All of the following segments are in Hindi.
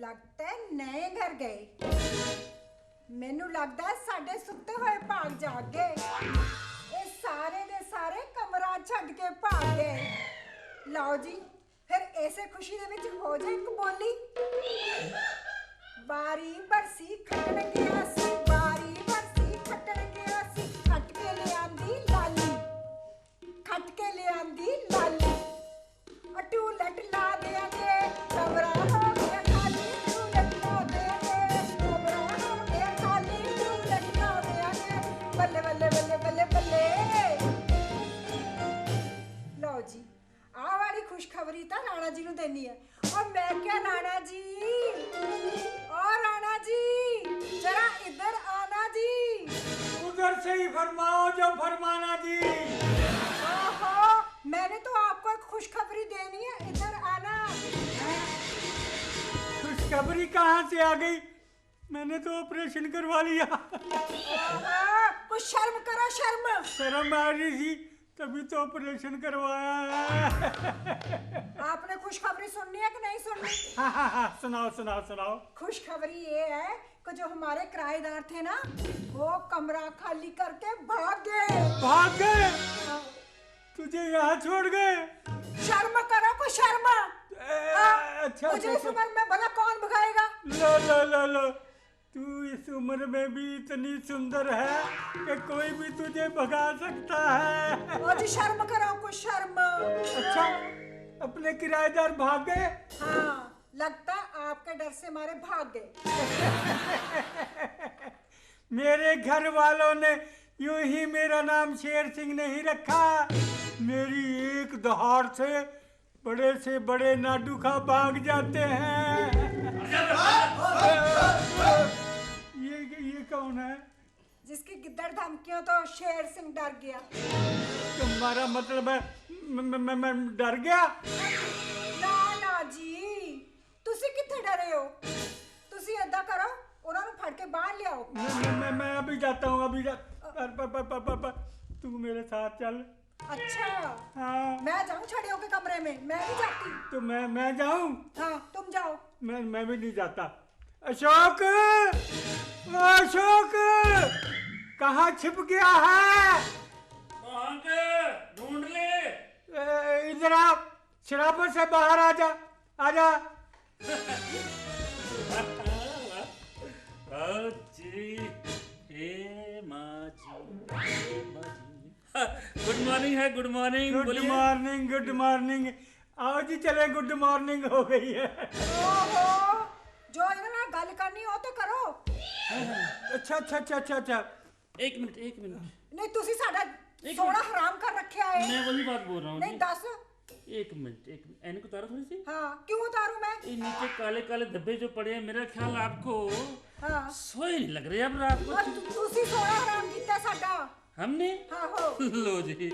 लगता है नए घर गए। मैनू लगता है साडे सुते हुए भाग जाग गए। ये सारे दे सारे कमरा छड्ड के भाग गए। लाओ जी फिर ऐसे खुशी दे विच हो जाए एक बोली। बारी बरसी खटन गया सी, बारी बरसी खटन गया सी, खट के ले आंदी लाली, खट के ले आंदी लाली। टूलट ला देंगे कमरा हो गया खाली, टूलट ला देंगे कमरा हो गया खाली, टूलट ला देंगे। बल्ले बल्ले बल्ले बल्ले बल्ले। लो जी आ वाली खुशखबरी तो राणा जी नूं देनी है। और मैं क्या राणा जी, और राणा जी जरा इधर आना जी। उधर से ही फरमाओ जो फरमाना जी। ओहो मैंने तो आपको एक खुशखबरी देनी है, इधर आना। खुशखबरी कहाँ से आ गई? मैंने तो ऑपरेशन करवा लिया। कुछ शर्म करो शर्म। शर्म आ रही थी तभी तो ऑपरेशन करवाया है। आपने खुशखबरी सुननी है कि नहीं सुननी? हाँ, सुनाओ सुनाओ सुनाओ। खुशखबरी ये है कि जो हमारे किराएदार थे ना वो कमरा खाली करके भाग गए। भाग गए? तुझे यहाँ छोड़ गए? शर्म करो कुछ शर्म। अच्छा मुझे इस उम्र में भला कौन भगाएगा? लो लो लो लो, तू इस उम्र में भी इतनी सुंदर है कि कोई भी तुझे भगा सकता है। और जी शर्म करो कुछ शर्म। अच्छा अपने किराएदार भाग गए? हाँ लगता आपके डर से मारे भाग गए। मेरे घर वालों ने यूं ही मेरा नाम शेर सिंह नहीं रखा। मेरी एक दहाड़ से बड़े नाडू खा भाग जाते हैं। ये कौन है? जिसकी गिद्दड़ धमकियों तो शेर सिंह डर गया। तुम्हारा मतलब है मैं डर गया? ना ना जी तुसी किथे डरे हो? तुसी ऐदा करो उन्होंने फड़ के बाहर ले आओ। मैं अभी जाता हूँ अभी तू मेरे साथ चल। अच्छा हाँ मैं जाऊँ छड़ियों के कमरे में? मैं नहीं जाती। तो मैं जाऊँ? हाँ तुम जाओ। मैं भी नहीं जाता। अशोक, अशोक कहाँ छिप गया है? कहाँ के? ढूंढ ले। इधर आ, शराबत से बाहर आजा आजा। गुड मॉर्निंग है, good morning. Good morning good morning. आओ जी चले, गुड मॉर्निंग हो गई है। ओहो जो इन्होंने गल करनी हो तो करो। अच्छा अच्छा अच्छा अच्छा अच्छा। एक मिनट। नहीं तुसी साडा सोना हराम कर रखा है। मैं वही बात बोल रहा हूँ। नहीं दस। एक मिनट एनक उतारो थोड़ी सी। हाँ क्यों उतारूं मैं? ये नीचे काले काले धब्बे जो पड़े हैं, मेरा ख्याल आपको हाँ सोए नहीं लग रहे अब रात को। और तुसी सोना हराम किया साडा। हमने? हाँ हो। लो जी,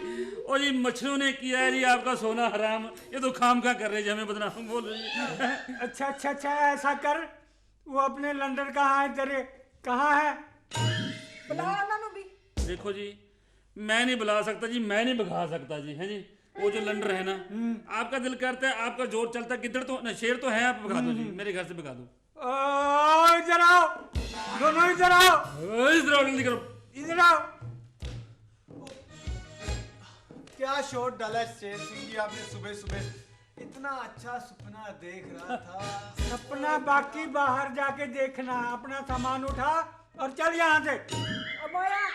और ये मच्छरों ने किया है जी आपका सोना हराम। ये तो खाम खा कर रहे जी, हमें बदनाम बोल रही है। अच्छा अच्छा अच्छा ऐसा कर, वो अपने लंडन कहाँ है तेरे? कहाँ है? बुलाओ उन्होंने भी। देखो जी मैं नहीं बुला सकता जी, मैं नहीं भगा सकता जी, है जी। वो जो लंडर है ना, आपका दिल करता है, आपका जोर चलता है, गिद्दड़ तो ना शेर तो है, आप भगा दो जी, मेरे घर से भगा दो। इधर आओ, दोनों इधर आओ। इधर आओ, जल्दी करो। इधर आओ। क्या शॉट डाला है शेर सिंह जी आपने सुबह सुबह। इतना अच्छा सपना देख रहा था। सपना बाकी बाहर जाके देखना। अपना सामान उठा और चल यहाँ से। मोया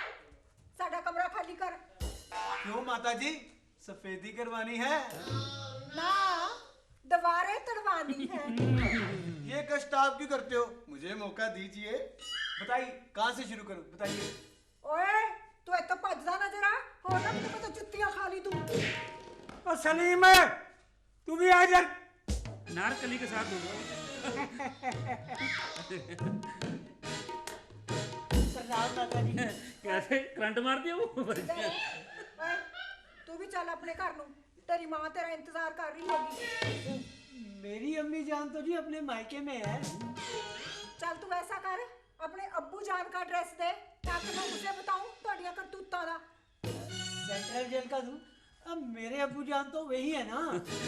साडा कमरा खाली कर। क्यों माता जी, सफेदी करवानी है? ना दीवारें तड़वानी है। ये कष्ट आप क्यों करते हो? मुझे मौका दीजिए। बताइए कहाँ से शुरू करूं, बताइए। ओए तू इतना भजदा ना जरा, हो ना तो पता जुत्तियां खा ली तू। और सलीम तू भी आ जा। नारकली के साथ होगा। कैसे करंट मार दिया वो? ओए तू भी चल अपने घर नू, तेरी मां तेरा इंतजार कर रही होगी। मेरी अम्मी जान तो जी अपने मायके में है। चल तू ऐसा कर, अपने अब्बू जान का एड्रेस दे ताकि मैं उसे बताऊं तोड़िया करतूतां दा। सेंट्रल जेल का दूं? अब मेरे अब्बू जान तो वही है ना।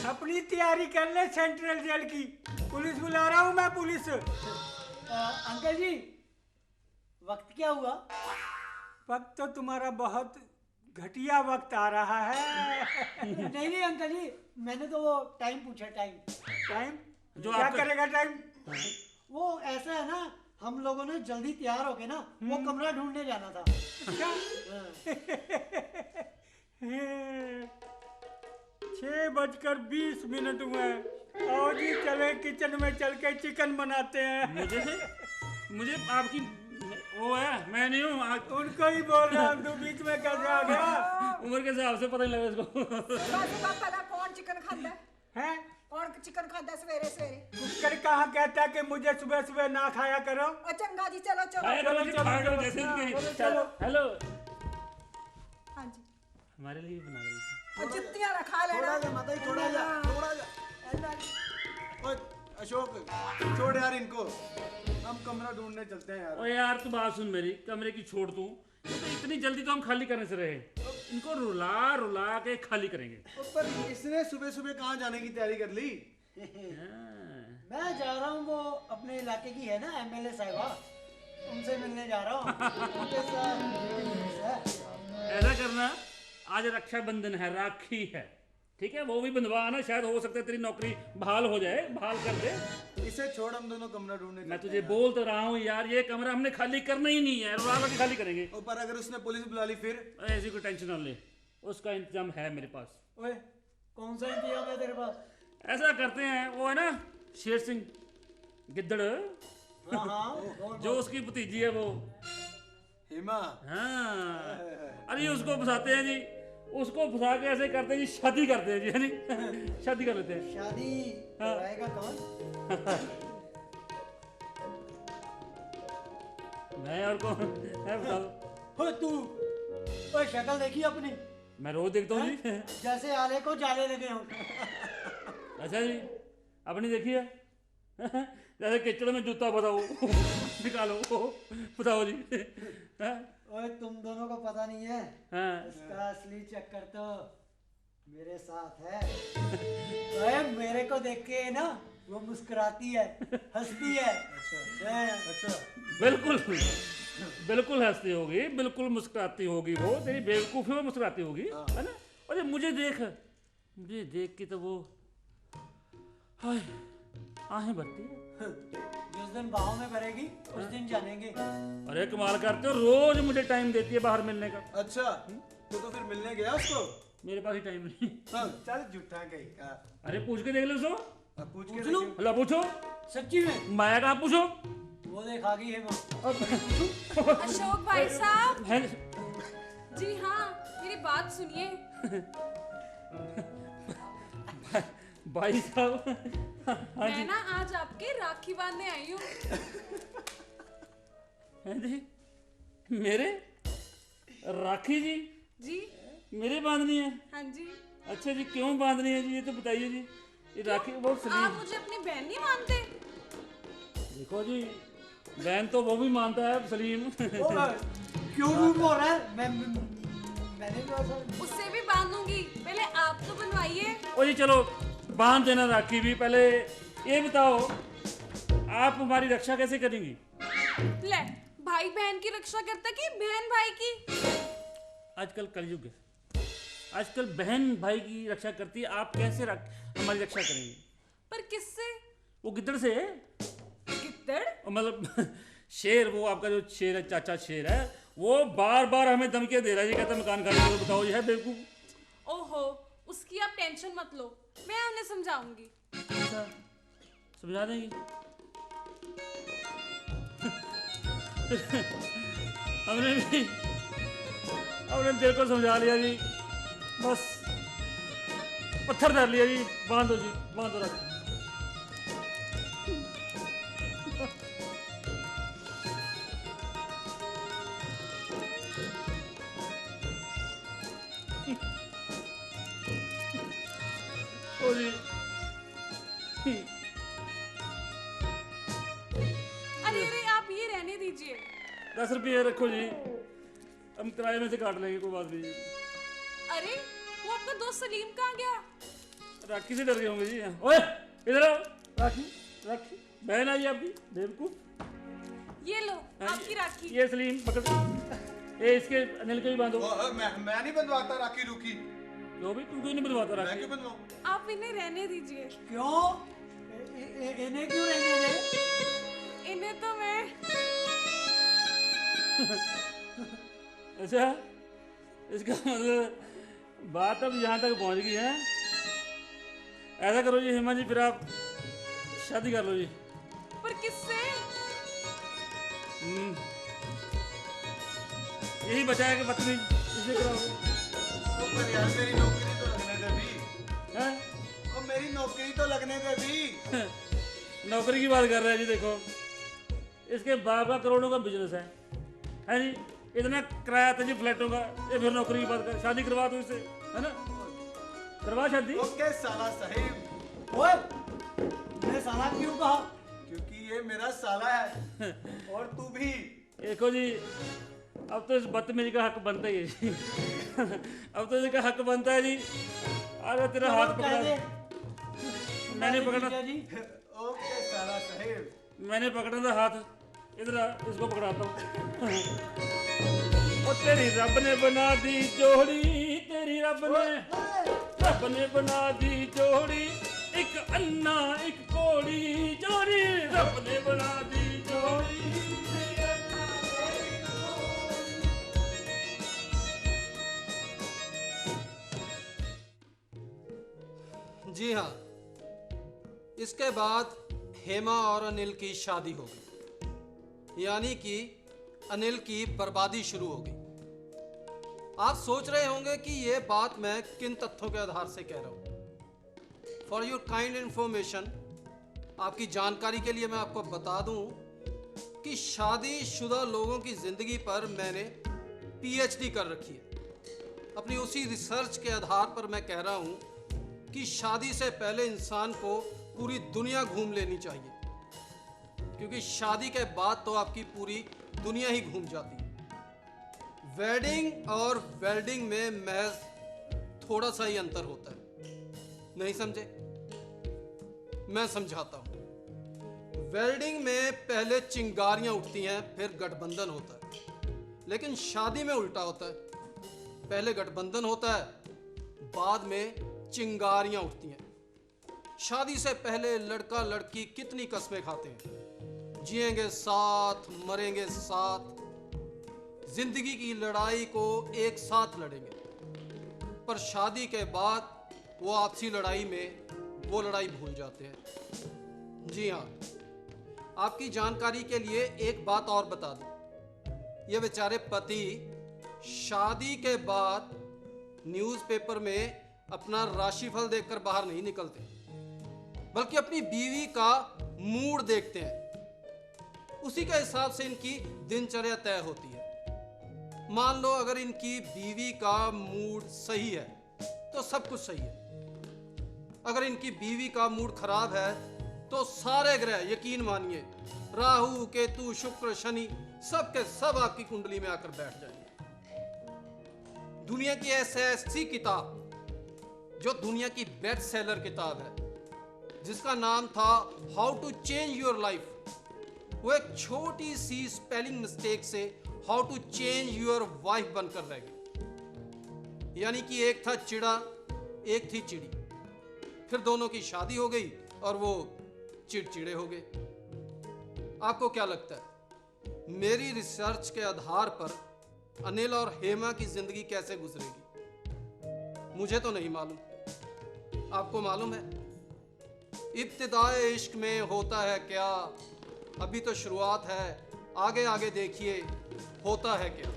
अपनी तैयारी कर ले सेंट्रल जेल की। पुलिस बुला रहा हूँ मैं, पुलिस। अंकल जी, वक्त क्या हुआ? वक्त तो तुम्हारा बहुत घटिया वक्त आ रहा है। नहीं नहीं अंकल जी, मैंने तो वो टाइम पूछा, टाइम। टाइम जो क्या आपका- करेगा टाइम? वो ऐसा है ना, हम लोगों ने जल्दी तैयार हो गए ना, वो कमरा ढूंढने जाना था। क्या? हाँ। 6:20 हुए। आओ जी चले किचन में, चल के चिकन बनाते हैं। मुझे आपकी वो है, मैं नहीं हूँ। उनको ही बोल रहा हूँ, तू बीच में कैसे आ गया? उम्र के हिसाब से पता नहीं लगा इसको। सुबह पहला कौन चिकन खाता है? हैं? कौन चिकन खाता है सवेरे सवेरे? कुकर कहाँ कहता है कि मुझे सुबह सुबह ना खाया करो? और चंगा जी, चलो चलो। खाया करो जी, खाया करो जैसे चलो, कि- चलो। हेलो, हाँ जी, हमारे लिए बना रही थी। और जुत्तियां ना खा लेना। थोड़ा जा माता जी, थोड़ा जा, थोड़ा जा। ओए अशोक, छोड़ यार इनको, हम कमरा ढूंढने चलते हैं यार। ओ यार तू बात सुन मेरी, कमरे की छोड़ तू। ये तो इतनी जल्दी तो हम खाली करने से रहे, इनको रुला रुला के खाली करेंगे। पर इसने सुबह सुबह कहाँ जाने की तैयारी कर ली? हाँ। मैं जा रहा हूँ, वो अपने इलाके की है ना एमएलए साहिबा, उनसे मिलने जा रहा हूँ। उनके साथ meetings है। ऐसा करना, आज रक्षाबंधन है, राखी है, ठीक है? वो भी बंधवा आना, शायद हो सकता है तेरी नौकरी बहाल हो जाए, बहाल कर दे। इसे छोड़, हम दोनों कमरा ढूंढने मैं चलते तुझे हैं बोल तो रहा हूँ यार, ये कमरा हमने खाली करना ही नहीं है, रुला के खाली करेंगे। यार। पर अगर उसने पुलिस बुला ली फिर? ऐसी कोई टेंशन ना ले, उसका इंतजाम है मेरे पास। ओए, कौन सा इंतजाम है तेरे पास? ऐसा करते हैं, वो है ना शेर सिंह गिद्दड़, हाँ हाँ, जो उसकी भतीजी है वो। हिमा, हाँ, अरे उसको फंसाते हैं जी, उसको फंसा के ऐसे करते हैं जी, शादी करते हैं जी, है नहीं? शादी कर लेते हैं। शादी हाँ। कराएगा कौन? मैं और कौन है बताओ? हो तू, ओए शक्ल देखी अपनी, मैं रोज देखता हूँ जी। जैसे आले को जाले लगे हो। अच्छा जी, अपनी देखिए। जैसे किचड़ में जूता बताओ, निकालो, बताओ जी। हाँ? ओए तुम दोनों को पता नहीं है, हाँ। इसका असली चक्कर तो मेरे साथ है। ओए मेरे को देख के ना वो मुस्कुराती है, हंसती है। अच्छा बिल्कुल बिल्कुल हंसती होगी, बिल्कुल मुस्कुराती होगी, वो तेरी बेवकूफी में मुस्कुराती होगी, है ना? अरे मुझे देख के तो वो हाय आहें भरती है। जिस दिन बाहों में भरेगी उस दिन जानेंगे। अरे कमाल करते हो, रोज मुझे टाइम देती है बाहर मिलने का। अच्छा, तो फिर मिलने गया उसको? मेरे पास ही टाइम नहीं। चल झूठा कहीं का। अरे पूछ के देख लो उसको। अब पूछ के पूछ लूं? देखियो। अल्लाह पूछो, सच्ची में माया कहाँ पूछो। वो देखा गई है माँ। अशोक भाई साहब, है जी हाँ, मेरी बात सुनिए। भाई साहब। हाँ मैं जी, ना आज आपके राखी बांधने आई हूँ। हाँ जी, मेरे राखी जी जी मेरे बांधनी है? हाँ जी। अच्छा जी, क्यों बांधनी है जी, ये तो बताइए जी। ये राखी बहुत आप सलीम। मुझे अपनी बहन नहीं मानते? देखो जी, बहन तो वो भी मानता है सलीम। ओ, क्यों झूठ बोल रहा है? मैंने भी ऐसा उससे भी बांधूंगी, पहले आप तो बनवाइए। ओ जी चलो बांध देना राखी भी। पहले ये बताओ, आप हमारी रक्षा कैसे करेंगी? ले, भाई बहन की रक्षा करता कि बहन भाई की? आजकल कलयुग है, आजकल बहन भाई की रक्षा करती है, आप कैसे हमारी रक्षा करेंगी? पर किससे? वो गिद्दड़ से। गिद्दड़? मतलब शेर, वो आपका जो शेर है, चाचा शेर है, वो बार बार हमें धमकियां दे रहा है, ये कहता है मकान खाली करो। बताओ, ये है बेवकूफ। ओहो, उसकी आप टेंशन मत लो, मैं उन्हें समझाऊंगी। अच्छा, समझा देंगी? हमने दिल को समझा लिया जी, बस पत्थर धर लिया जी। बांधो जी, बांधो रख। ओ जी, अरे अरे, आप ये रहने दीजिए। 10 रुपये रखो जी, हम किराए में से काट लेंगे, कोई बात नहीं जी। अरे, वो आपका दोस्त सलीम कहाँ गया? राखी से डर गए होंगे जी। ओए इधर आओ। राखी राखी बहन आई आपकी बेवकूफ। ये लो हाँ, आपकी राखी। ये सलीम पकड़। ये इसके अनिल के भी बांधो। मैं नहीं बंधवाता राखी रूखी। जो भी तुम क्यों नहीं बनवाता मैं राखी? क्यों बंधवाऊं? आप इन्हें रहने दीजिए। क्यों? इन्हें क्यों रहने दे? इन्हें तो मैं अच्छा इसका मतलब बात अब यहाँ तक पहुँच गई है। ऐसा करो जी हेमा जी, फिर आप शादी कर लो जी। पर किससे? यही बचाया कि बदतमीज इसे कराओ। ओ पर यार मेरी नौकरी तो लगने दे भी। हैं? ओ मेरी नौकरी तो लगने दे भी। नौकरी की बात कर रहे हैं जी। देखो इसके बाप का करोड़ों का बिजनेस है जी। इतना किराया था जी फ्लैटों का, ये फिर नौकरी की बात कर। शादी करवा दो इससे, है ना? करवा शादी। ओके साला साहिब। ओए, मैं साला क्यों कहा? क्योंकि ये मेरा साला है और तू भी। देखो जी अब तो इस बदतमीज का हक बनता ही है जी। अब तो इसका हक बनता है जी। अरे तेरा हाथ चलो, कह दे। पकड़ा। मैंने पकड़ा, जीजा जी, ओके साला साहिब। मैंने पकड़ा था हाथ। इधर आ, इसको पकड़ाता हूँ। ओ तेरी रब ने बना दी जोड़ी, तेरी रब ने बना दी जोड़ी, एक अन्ना एक कोड़ी जोड़ी, रब ने बना दी जोड़ी। जी हाँ, इसके बाद हेमा और अनिल की शादी हो गई, यानी कि अनिल की बर्बादी शुरू हो गई। आप सोच रहे होंगे कि ये बात मैं किन तथ्यों के आधार से कह रहा हूं। फॉर योर काइंड इंफॉर्मेशन, आपकी जानकारी के लिए मैं आपको बता दूं कि शादीशुदा लोगों की जिंदगी पर मैंने पीएचडी कर रखी है। अपनी उसी रिसर्च के आधार पर मैं कह रहा हूं कि शादी से पहले इंसान को पूरी दुनिया घूम लेनी चाहिए, क्योंकि शादी के बाद तो आपकी पूरी दुनिया ही घूम जाती है। वेडिंग और वेल्डिंग में महज थोड़ा सा ही अंतर होता है, नहीं समझे? मैं समझाता हूं। वेल्डिंग में पहले चिंगारियां उठती हैं, फिर गठबंधन होता है, लेकिन शादी में उल्टा होता है। पहले गठबंधन होता है, बाद में चिंगारियां उठती हैं। शादी से पहले लड़का लड़की कितनी कस्में खाते हैं, जिएंगे साथ, मरेंगे साथ, जिंदगी की लड़ाई को एक साथ लड़ेंगे। पर शादी के बाद वो आपसी लड़ाई में वो लड़ाई भूल जाते हैं। जी हाँ, आपकी जानकारी के लिए एक बात और बता दूं। ये बेचारे पति शादी के बाद न्यूज़पेपर में अपना राशिफल देखकर बाहर नहीं निकलते, बल्कि अपनी बीवी का मूड देखते हैं। उसी के हिसाब से इनकी दिनचर्या तय होती है। मान लो अगर इनकी बीवी का मूड सही है तो सब कुछ सही है। अगर इनकी बीवी का मूड खराब है तो सारे ग्रह, यकीन मानिए, राहु केतु शुक्र शनि, सब के सब आपकी कुंडली में आकर बैठ जाएंगे। दुनिया की ऐसी किताब जो दुनिया की बेस्ट सेलर किताब है, जिसका नाम था how to change your life, वो एक छोटी सी स्पेलिंग मिस्टेक से how to change your wife बनकर रह गई। यानी कि एक था चिड़ा, एक थी चिड़ी, फिर दोनों की शादी हो गई और वो चिड़चिड़े हो गए। आपको क्या लगता है मेरी रिसर्च के आधार पर अनिल और हेमा की जिंदगी कैसे गुजरेगी? मुझे तो नहीं मालूम। आपको मालूम है इब्तिदाए इश्क में होता है क्या? अभी तो शुरुआत है, आगे आगे देखिए होता है क्या।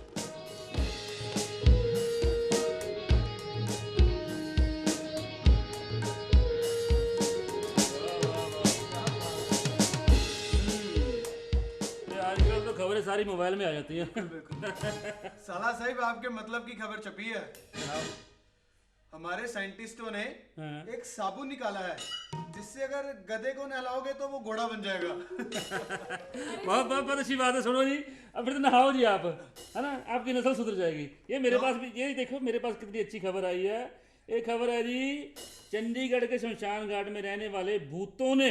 आजकल तो खबरें सारी मोबाइल में आ जाती हैं। साला साहिब आपके मतलब की खबर छपी है। हमारे साइंटिस्टों ने हाँ। एक साबुन निकाला है जिससे अगर गधे को नहलाओगे तो वो घोड़ा बन जाएगा। बहुत बहुत बहुत अच्छी बात है। सुनो जी, अब फिर तो नहाओ जी आप, है ना? आपकी नस्ल सुधर जाएगी। ये मेरे पास भी, ये देखो मेरे पास कितनी अच्छी खबर आई है ये खबर है जी, चंडीगढ़ के शमशान घाट में रहने वाले भूतों ने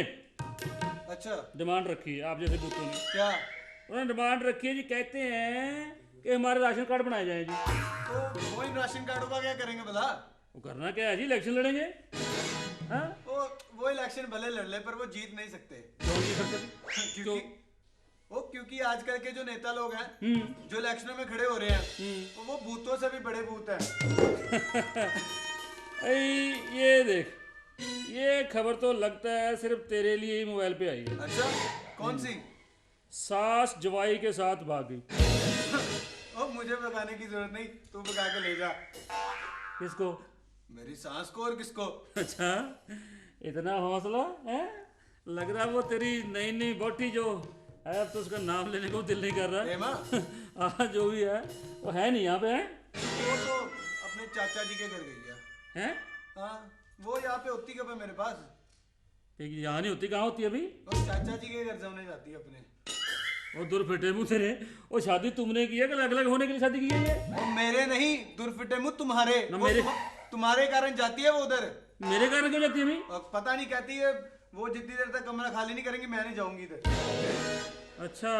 अच्छा डिमांड रखी है, आप जैसे भूतों ने क्या? उन्होंने डिमांड रखी है जी, कहते हैं कि हमारे राशन कार्ड बनाए जाएं जी। तो वो इन राशन कार्डों का क्या करेंगे भला? वो करना क्या है जी, इलेक्शन लड़ेंगे। हाँ, वो इलेक्शन भले लड़ ले पर वो जीत नहीं सकते। क्यों नहीं कर सकते? क्योंकि आजकल के जो नेता लोग हैं जो इलेक्शनों में खड़े हो रहे हैं तो वो भूतों से भी बड़े भूत हैं। ये देख, ये खबर तो लगता है सिर्फ तेरे लिए ही मोबाइल पे आई है। अच्छा कौन सी? सास जवाई के साथ भाग गई। ओ मुझे भगाने की जरूरत नहीं, तू भगा के ले जा। किसको? मेरी सास को और किसको? अच्छा, इतना हौसला है? लग रहा वो तेरी नई नई बोटी जो है, अब तो उसका नाम लेने को दिल नहीं कर रहा। हेमा? हाँ, जो भी है वो है नहीं यहाँ पे, है? वो तो अपने चाचा जी के घर गई है। हैं? हाँ वो यहाँ पे होती कब है मेरे पास? ठीक, यहाँ नहीं होती, कहाँ होती है अभी? वो चाचा जी के घर जाने जाती है अपने। वो दूर फिटे मुँह तेरे, वो शादी तुमने की है कि अलग अलग होने के लिए शादी की है ये? वो मेरे नहीं, दुर्फिटे मुँह तुम्हारे। ना वो मेरे। तुम्हारे कारण जाती है वो उधर। मेरे कारण क्यों जाती है अभी? और पता नहीं कहती है वो जितनी देर तक कमरा खाली नहीं करेंगी मैं नहीं जाऊंगी इधर। अच्छा,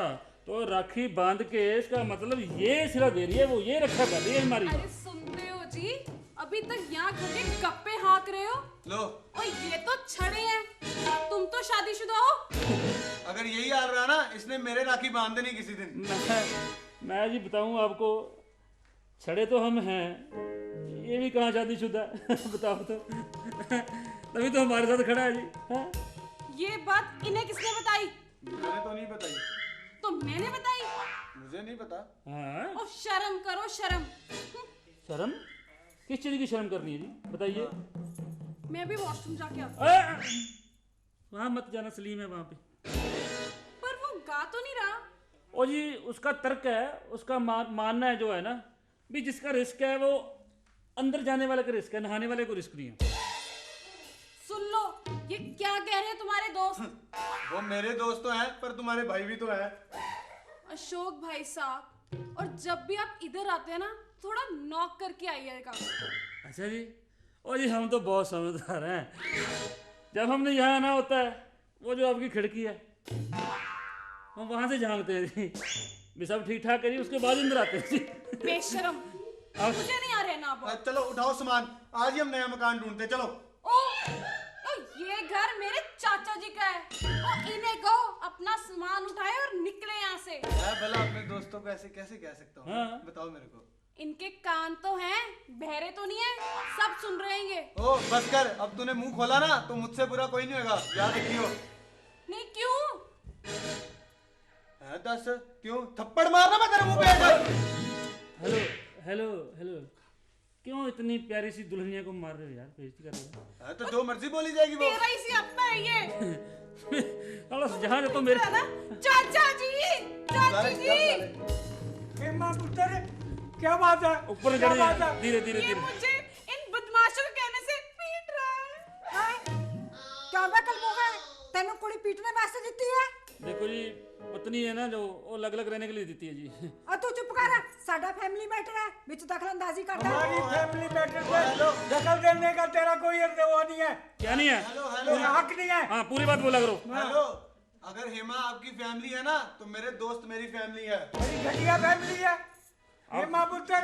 तो राखी बांध के इसका मतलब ये सिला दे रही है, वो ये रक्षा कर रही है हमारी। अरे सुनते हो जी, अभी तक यहाँ खड़े गप्पे हाँक रहे हो। लो और ये तो छड़े हैं, तुम तो शादीशुदा हो। अगर यही हाल रहा ना, इसने मेरे राखी बांध देनी किसी दिन। मैं जी बताऊं आपको, छड़े तो हम हैं, ये भी कहाँ शादीशुदा है? बताओ तो। तभी तो हमारे साथ खड़ा है जी। हाँ? ये बात इन्हें किसने बताई? मैंने तो नहीं बताई। तो मैंने बताई। मुझे नहीं पता। हाँ? ओ शर्म करो शर्म। शर्म? किस चीज की शर्म करनी है जी, बताइए। मैं भी वॉशरूम जाके आता वहाँ मत जाना, सलीम है वहाँ पे। पर वो गा तो नहीं रहा। ओ जी, उसका तर्क है, उसका मानना है जो है ना भी, जिसका रिस्क है वो अंदर जाने वाले का रिस्क है, नहाने वाले को रिस्क नहीं है। सुन लो, ये क्या कह रहे हैं तुम्हारे दोस्त? वो मेरे दोस्त तो हैं पर तुम्हारे भाई भी तो हैं। अशोक भाई साहब, और जब भी आप इधर आते हैं ना, थोड़ा नॉक करके आइएगा। अच्छा जी, ओ जी हम तो बहुत समझदार हैं। जब हमने यहाँ आना होता है, वो जो आपकी खिड़की है, हम वहाँ से झांकते हैं जी, भी सब ठीक ठाक करिए, उसके बाद अंदर आते हैं जी। बेशरम, मुझे नहीं आ रहे ना बोल। चलो उठाओ सामान, आज ही हम नया मकान ढूंढते। चलो। ओ, ये घर मेरे चाचा जी का है। ओ, इन्हें कहो अपना सामान उठाए और निकले यहाँ से। मैं भला अपने दोस्तों को ऐसे कैसे कह सकता हूँ? हाँ। बताओ मेरे को। इनके कान तो हैं, बहरे तो नहीं है, सब सुन रहेंगे। ओ बस कर, अब तूने मुंह खोला ना तो मुझसे बुरा कोई नहीं होगा, याद रखियो। नहीं क्यों? है दस क्यों? थप्पड़ मारना मैं तेरे मुंह पे। हेलो हेलो हेलो, क्यों इतनी प्यारी सी दुल्हनिया को मार रहे हो यार, बेइज्जती कर रहे हो? है तो जो मर्जी बोली जाएगी वो। तेरा ही सियापा है ये। जहाँ तो मेरे है ना? चाचा जी, चाची जी, हेमा पुत्र, क्या बात है? ऊपर क्या चढ़ बात जा, है? धीरे धीरे ये धीरे। मुझे इन बदमाशों के कहने से पीट रहा है। हाँ? क्या बकल मुँह है? तेनू कुड़ी पीटने वास्ते दिती है? देखो जी, पत्नी है ना जो, वो अलग अलग रहने के लिए देती है जी। और तू चुप कर, साडा फैमिली मैटर है, बिच दखलंदाजी करता है। हमारी फैमिली मैटर पे दखल देने का तेरा कोई वो नहीं है, क्या नहीं है? हेलो हेलो कोई हक नहीं है। हाँ, पूरी बात बोला करो। हेलो, अगर हेमा आपकी फैमिली है ना तो मेरे दोस्त मेरी फैमिली है। मेरी घटिया फैमिली है। हेमा पुत्र,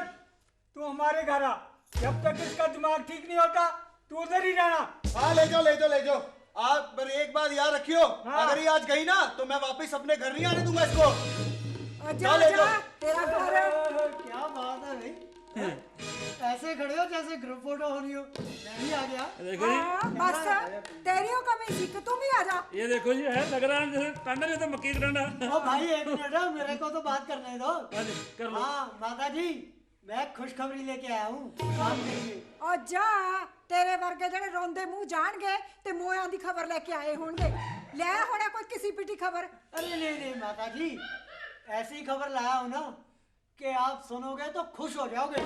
तू हमारे घर आ, जब तक इसका दिमाग ठीक नहीं होता तू उधर ही रहना। हाँ ले जाओ ले जाओ ले जाओ। आप पर एक बात याद रखियो, हाँ। अगर ये आज गई ना तो मैं वापस अपने घर नहीं आने दूंगा इसको। जा ले जा, जाओ। तेरा घर है। क्या बात है भाई, ऐसे खड़े हो जैसे ग्रुप फोटो हो रही हो। मैं भी आ गया। देखो जी, हाँ, बस तेरियों कमी सीख, तू भी आ जा। ये देखो जी, है लग रहा है जैसे टांडा नहीं होता, मक्की का टांडा। ओ भाई एक मिनट, मेरे को तो बात करने दो। हाँ जी, कर लो। हाँ माता जी, मैं खुशखबरी लेके आया हूँ काम के लिए। और जा, तेरे वर्गे ਜਿਹੜੇ ਰੋਂਦੇ ਮੂੰਹ ਜਾਣਗੇ ਤੇ ਮੋਇਆਂ ਦੀ ਖਬਰ ਲੈ ਕੇ ਆਏ ਹੋਣਗੇ। ਲੈ ਹੋਣਾ ਕੋਈ किसी पिटी खबर। अरे नहीं नहीं माता जी, ऐसी खबर लाया हूँ ना कि आप सुनोगे तो खुश हो जाओगे।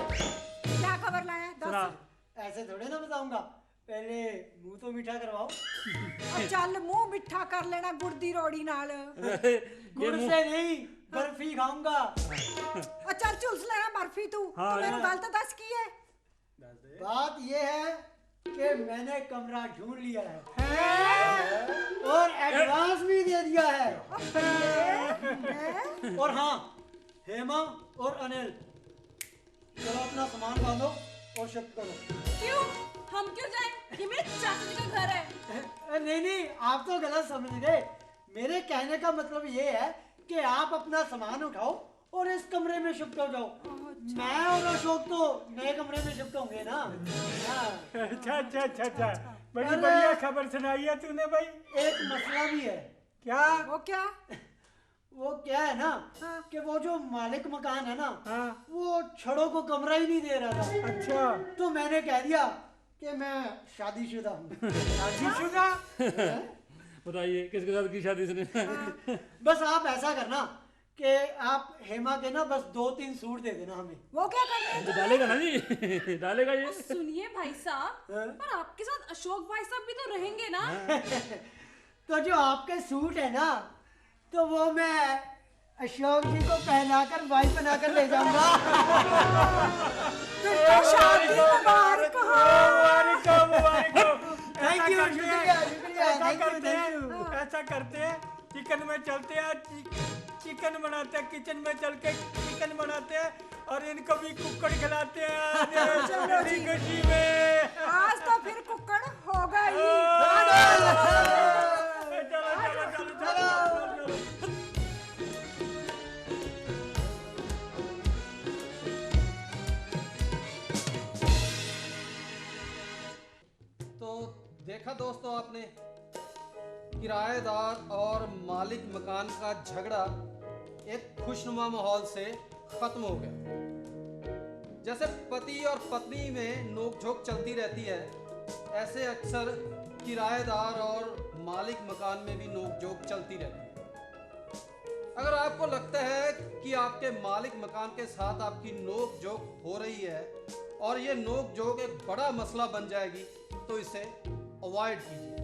क्या खबर लाया है? सुना। दस। ऐसे थोड़े ना बताऊंगा, पहले मुंह तो मीठा करवाओ। और चल मुंह मिठा कर लेना गुड़ दी रोड़ी नाल। ये गुड़ मुंह- से नहीं, बर्फी खाऊंगा। और चल झुलस लेना बर्फी तू। हाँ, तू मेनू हाँ। गल तो दस की है? दस दे। बात ये है कि मैंने कमरा ढूंढ लिया है और एडवांस भी दे दिया है। और हाँ, हेमा और अनिल, चलो अपना सामान बांधो और शिफ्ट करो। क्यों? हम क्यों जाएं? ये मेरे चाचा जी का घर है। नहीं, आप तो गलत समझ गए। मेरे कहने का मतलब ये है कि आप अपना सामान उठाओ और इस कमरे में शिफ्ट हो जाओ। मैं और अशोक तो नए कमरे में शिफ्ट होंगे ना। हाँ। अच्छा। बड़ी अरे। बढ़िया खबर सुनाई है तूने भाई। एक मसला भी है। क्या? वो क्या? वो क्या है ना हाँ। कि वो जो मालिक मकान है ना, हाँ। वो छड़ों को कमरा ही नहीं दे रहा था। अच्छा। तो मैंने कह दिया कि मैं शादीशुदा हूँ। शादीशुदा? बताइए किसके साथ की शादी इसने? बस आप ऐसा करना कि आप हेमा के ना बस 2-3 सूट दे देना हमें। वो क्या कर रहे हैं? तो डालेगा ना जी, डालेगा ये। सुनिए भाई साहब, हाँ? पर आपके साथ अशोक भाई साहब भी तो रहेंगे ना? तो जो आपके सूट है ना, तो वो मैं अशोक जी को पहनाकर वाइफ बनाकर ले जाऊंगा। फिर तो शादी मुबारक हो। मुबारक हो। Thank you, शुक्रिया, ऐसा thank करते हैं, you. ऐसा करते हैं, चिकन में चलते हैं, चिकन बनाते हैं, किचन में चल के चिकन बनाते हैं और इनको भी कुक्कड़ खिलाते हैं। चलो जी। खुशी में। आज तो फिर कुक्कड़ होगा ही। चलो। तो देखा दोस्तों आपने, किराएदार और मालिक मकान का झगड़ा एक खुशनुमा माहौल से खत्म हो गया। जैसे पति और पत्नी में नोकझोंक चलती रहती है, ऐसे अक्सर किराएदार और मालिक मकान में भी नोकझोंक चलती रहती है। अगर आपको लगता है कि आपके मालिक मकान के साथ आपकी नोकझोंक हो रही है और ये नोकझोंक एक बड़ा मसला बन जाएगी, तो इसे अवॉइड कीजिए,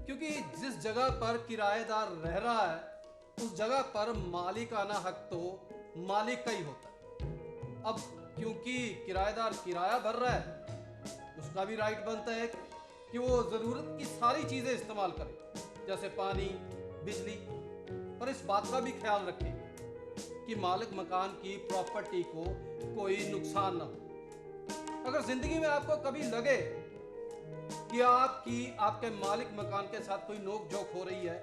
क्योंकि जिस जगह पर किराएदार रह रहा है उस जगह पर मालिकाना हक तो मालिक का ही होता है। अब क्योंकि किराएदार किराया भर रहा है, उसका भी राइट बनता है कि वो ज़रूरत की सारी चीज़ें इस्तेमाल करे, जैसे पानी, बिजली। पर इस बात का भी ख्याल रखें कि मालिक मकान की प्रॉपर्टी को कोई नुकसान ना हो। अगर जिंदगी में आपको कभी लगे कि आपके मालिक मकान के साथ कोई नोक-झोंक हो रही है,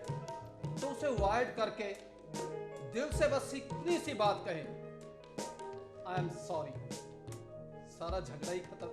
तो उसे अवॉइड करके दिल से बस इतनी सी बात कहें, आई एम सॉरी, सारा झगड़ा ही खत्म।